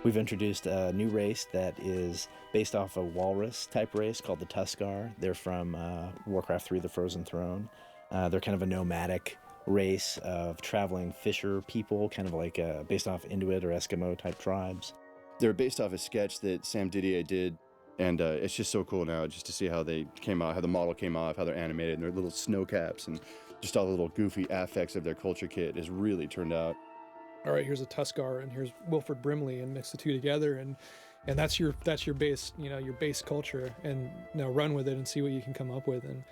We've introduced a new race that is based off a walrus-type race called the Tuskar. They're from Warcraft 3: The Frozen Throne. They're kind of a nomadic race of traveling fisher people, kind of like based off Inuit or Eskimo-type tribes. They're based off a sketch that Sam Didier did, and it's just so cool now just to see how they came out, how the model came off, how they're animated, and their little snow caps, and just all the little goofy affects of their culture kit has really turned out. All right, here's a Tuskar and here's Wilford Brimley, and mix the two together, and that's your base, your base culture, and now run with it and see what you can come up with. And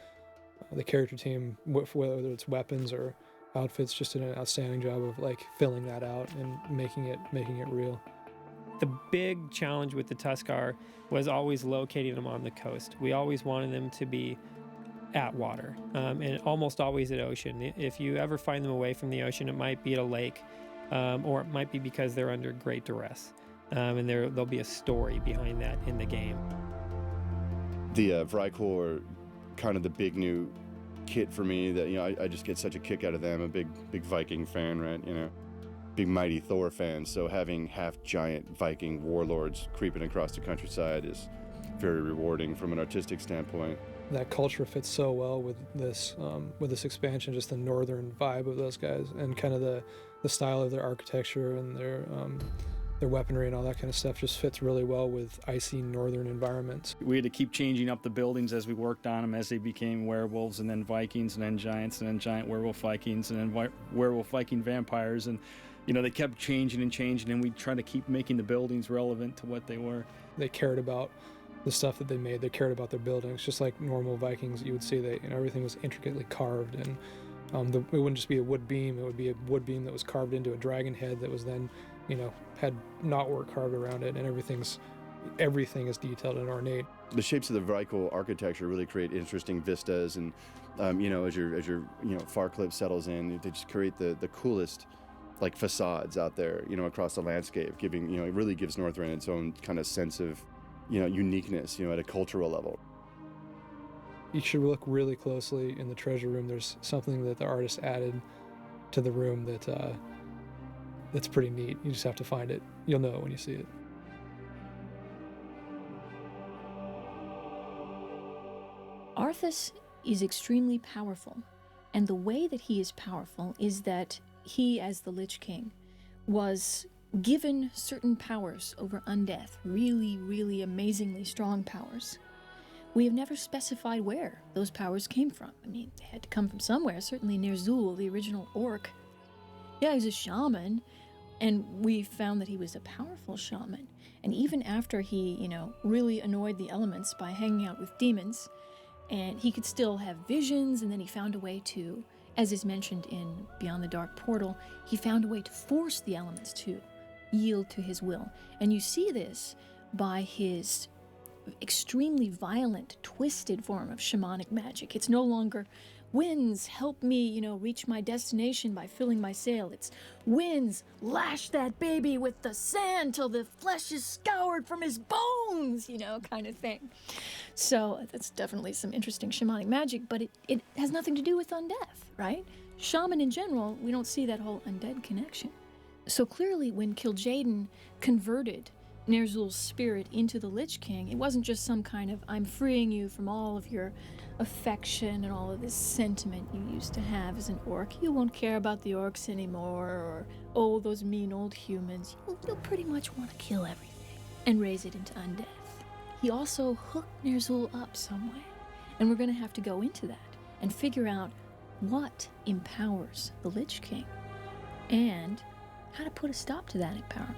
the character team, whether it's weapons or outfits, just did an outstanding job of like filling that out and making it real. The big challenge with the Tuskar was always locating them on the coast. We always wanted them to be at water, and almost always at ocean. If you ever find them away from the ocean, it might be at a lake. Or it might be because they're under great duress, and there'll be a story behind that in the game. The Vrykor are kind of the big new kit for me that, I just get such a kick out of them. I'm a big Viking fan, right? Big Mighty Thor fan. So having half giant Viking warlords creeping across the countryside is very rewarding from an artistic standpoint. That culture fits so well with this expansion, just the northern vibe of those guys, and kind of the style of their architecture and their weaponry and all that kind of stuff just fits really well with icy northern environments. We had to keep changing up the buildings as we worked on them, as they became werewolves, and then Vikings, and then giants, and then giant werewolf Vikings, and then werewolf Viking vampires, and they kept changing, and we tried to keep making the buildings relevant to what they were. They cared about the stuff that they made. They cared about their buildings, just like normal Vikings. You would see that everything was intricately carved, and it wouldn't just be a wood beam. It would be a wood beam that was carved into a dragon head that was then, had knotwork carved around it, and everything is detailed and ornate. The shapes of the Vrykor architecture really create interesting vistas, and as your far clip settles in, they just create the coolest like facades out there, across the landscape, giving it really gives Northrend its own kind of sense of uniqueness, at a cultural level. You should look really closely in the treasure room. There's something that the artist added to the room that's pretty neat. You just have to find it. You'll know it when you see it. Arthas is extremely powerful, and the way that he is powerful is that he, as the Lich King, was given certain powers over undeath, really, really amazingly strong powers. We have never specified where those powers came from. They had to come from somewhere. Certainly Ner'zhul, the original orc. Yeah, he was a shaman, and we found that he was a powerful shaman. And even after he, really annoyed the elements by hanging out with demons, and he could still have visions, and then he found a way to, as is mentioned in Beyond the Dark Portal, he found a way to force the elements to yield to his will. And you see this by his extremely violent, twisted form of shamanic magic. It's no longer, winds, help me, reach my destination by filling my sail. It's, winds, lash that baby with the sand till the flesh is scoured from his bones, kind of thing. So that's definitely some interesting shamanic magic, but it has nothing to do with undeath, right? Shaman in general, we don't see that whole undead connection. So clearly when Kil'jaeden converted Ner'zhul's spirit into the Lich King, it wasn't just some kind of, I'm freeing you from all of your affection and all of this sentiment you used to have as an orc. You won't care about the orcs anymore, or, oh, those mean old humans. You'll pretty much want to kill everything and raise it into undeath. He also hooked Ner'zhul up some way, and we're going to have to go into that and figure out what empowers the Lich King and how to put a stop to that empowerment.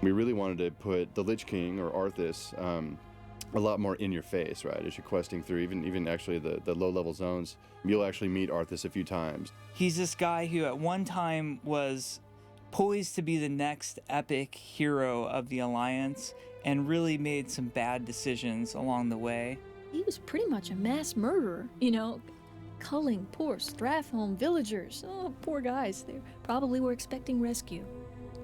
We really wanted to put the Lich King, or Arthas, a lot more in your face, right? As you're questing through, even actually the low-level zones, you'll actually meet Arthas a few times. He's this guy who at one time was poised to be the next epic hero of the Alliance, and really made some bad decisions along the way. He was pretty much a mass murderer, culling poor Strathholm villagers. Oh, poor guys. They probably were expecting rescue.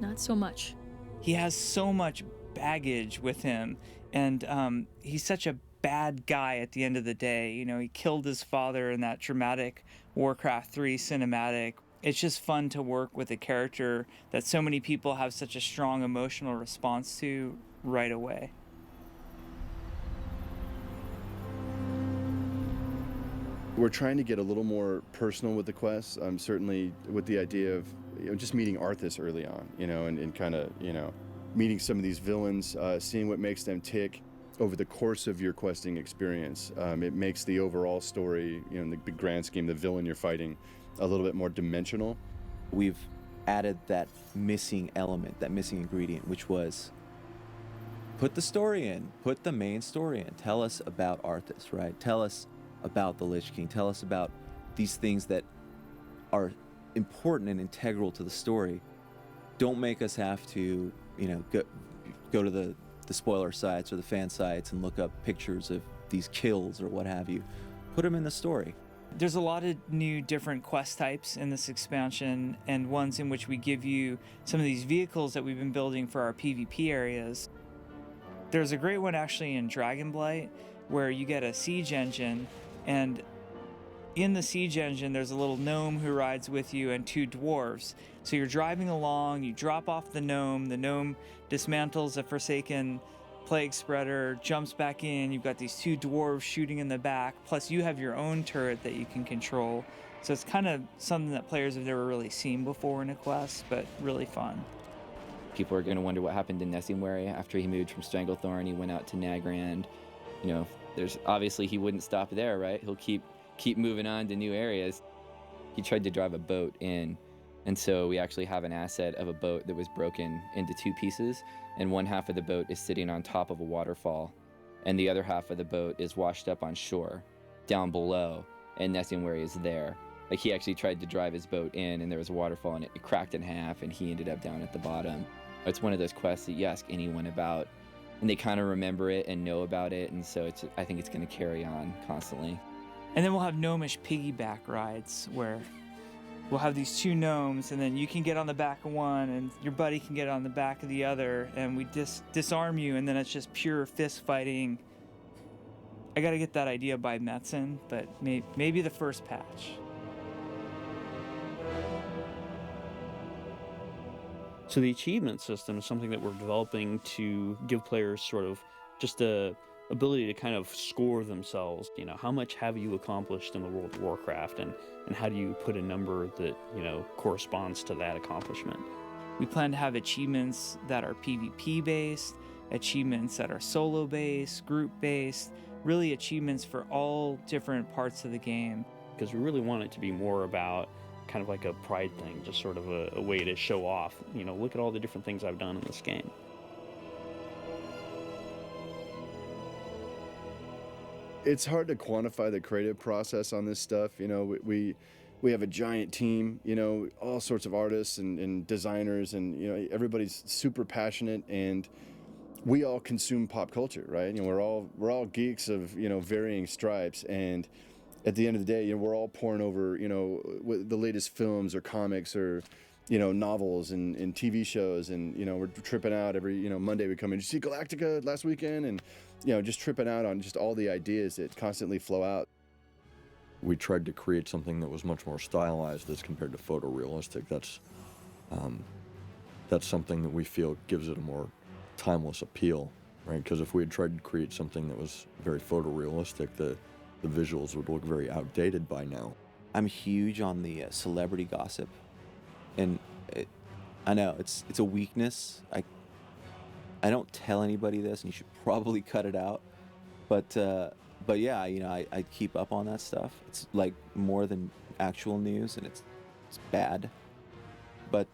Not so much. He has so much baggage with him, and he's such a bad guy at the end of the day. He killed his father in that dramatic Warcraft 3 cinematic. it's just fun to work with a character that so many people have such a strong emotional response to right away. We're trying to get a little more personal with the quests. Certainly with the idea of just meeting Arthas early on, and kind of, meeting some of these villains, seeing what makes them tick over the course of your questing experience. It makes the overall story, in the big grand scheme, the villain you're fighting, a little bit more dimensional. We've added that missing element, that missing ingredient, which was put the story in, put the main story in. Tell us about Arthas, right? Tell us about the Lich King. Tell us about these things that are important and integral to the story. Don't make us have to, go to the spoiler sites or the fan sites and look up pictures of these kills or what have you. Put them in the story. There's a lot of new different quest types in this expansion, and ones in which we give you some of these vehicles that we've been building for our PvP areas. There's a great one actually in Dragonblight where you get a siege engine, and in the siege engine there's a little gnome who rides with you and 2 dwarves. So you're driving along, you drop off the gnome dismantles a Forsaken plague spreader, jumps back in, you've got these 2 dwarves shooting in the back, plus you have your own turret that you can control. So it's kind of something that players have never really seen before in a quest, but really fun. People are going to wonder what happened to Nessingwary after he moved from Stranglethorn. He went out to Nagrand. There's obviously he wouldn't stop there, right? He'll keep moving on to new areas. He tried to drive a boat in, and so we actually have an asset of a boat that was broken into 2 pieces, and one half of the boat is sitting on top of a waterfall, and the other half of the boat is washed up on shore, down below, and Nessingwary is there. Like, he actually tried to drive his boat in, and there was a waterfall, and it cracked in half, and he ended up down at the bottom. It's one of those quests that you ask anyone about, and they kind of remember it and know about it, and so I think it's going to carry on constantly. And then we'll have gnomish piggyback rides where we'll have these 2 gnomes, and then you can get on the back of one and your buddy can get on the back of the other, and we disarm you, and then it's just pure fist fighting. I got to get that idea by Metzen, but maybe the first patch. So the achievement system is something that we're developing to give players sort of just a ability to kind of score themselves. How much have you accomplished in the World of Warcraft, and how do you put a number that, corresponds to that accomplishment? We plan to have achievements that are PvP based, achievements that are solo based, group based, really achievements for all different parts of the game. Because we really want it to be more about kind of like a pride thing, just sort of a way to show off, look at all the different things I've done in this game. It's hard to quantify the creative process on this stuff. We have a giant team, all sorts of artists and designers, and everybody's super passionate, and we all consume pop culture, right? We're all geeks of varying stripes, and at the end of the day, we're all poring over the latest films or comics or novels and TV shows, and we're tripping out every Monday. We come in. Did you see Galactica last weekend? And just tripping out on just all the ideas that constantly flow out. We tried to create something that was much more stylized as compared to photorealistic. That's something that we feel gives it a more timeless appeal, right? Because if we had tried to create something that was very photorealistic, the visuals would look very outdated by now. I'm huge on the celebrity gossip, and I know it's a weakness. I don't tell anybody this, and you should probably cut it out. But yeah, I keep up on that stuff. It's like more than actual news, and it's bad. But